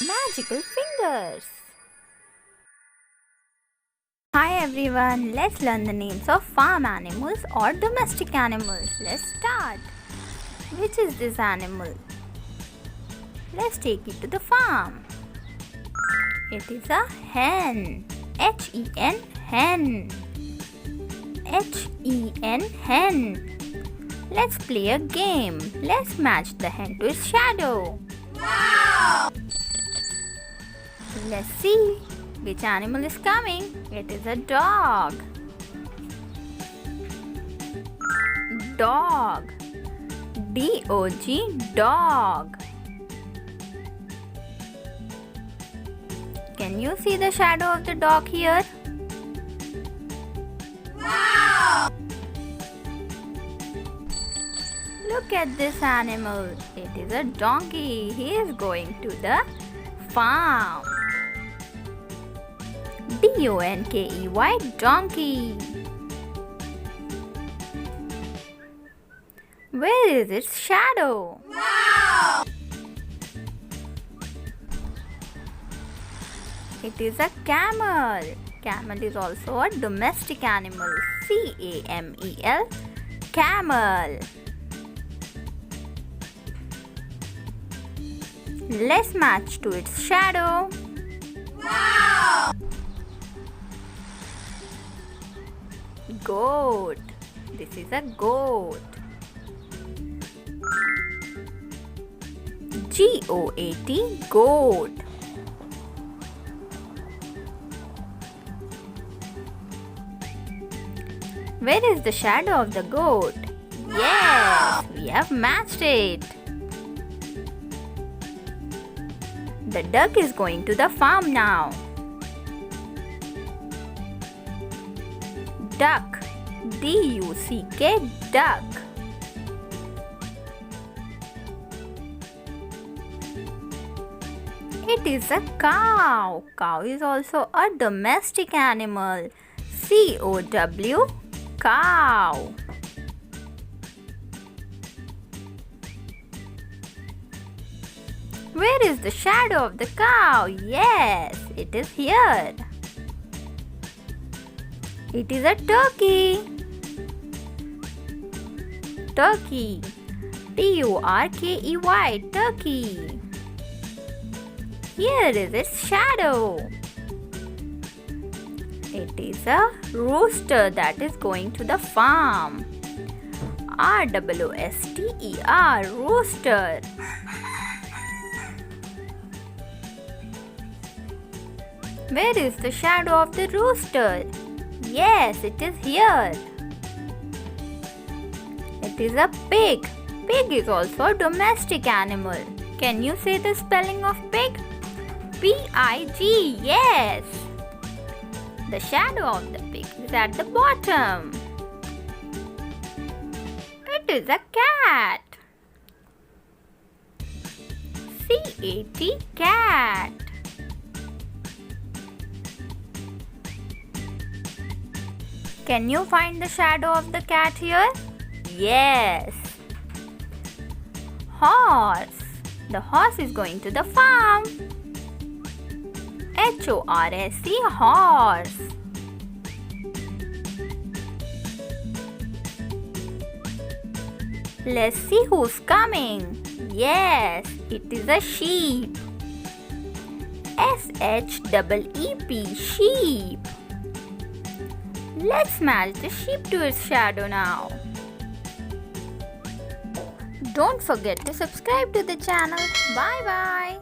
Magical fingers. Hi everyone, let's learn the names of farm animals or domestic animals. Let's start. Which is this animal? Let's take it to the farm. It is a hen. H-E-N, hen. H-E-N, hen. Let's play a game. Let's match the hen to its shadow. Wow! Let's see which animal is coming. It is a dog. Dog. D-O-G, dog. Can you see the shadow of the dog here? Wow! Look at this animal. It is a donkey. He is going to the farm. D-O-N-K-E-Y, donkey. Where is its shadow? Wow! It is a camel. Camel is also a domestic animal. C-A-M-E-L, camel. Let's match to its shadow. Wow! Goat. This is a goat. G-O-A-T, goat. Where is the shadow of the goat? Yes, we have matched it. The duck is going to the farm now. Duck. D-U-C-K, duck. It is a cow. Cow is also a domestic animal. C-O-W, cow. Where is the shadow of the cow? Yes, it is here. It is a turkey. Turkey. T-U-R-K-E-Y, turkey. Here is its shadow. It is a rooster that is going to the farm. R-O-O-S-T-E-R, rooster. Where is the shadow of the rooster? Yes, it is here. It is a pig. Pig is also a domestic animal. Can you say the spelling of pig? P-I-G, yes. The shadow of the pig is at the bottom. It is a cat. C-A-T, cat. Can you find the shadow of the cat here? Yes. Horse. The horse is going to the farm. H-O-R-S-E, horse. Let's see who's coming. Yes, it is a sheep. S-H-E-E-P, sheep. Let's match the sheep to its shadow now. Don't forget to subscribe to the channel. Bye bye.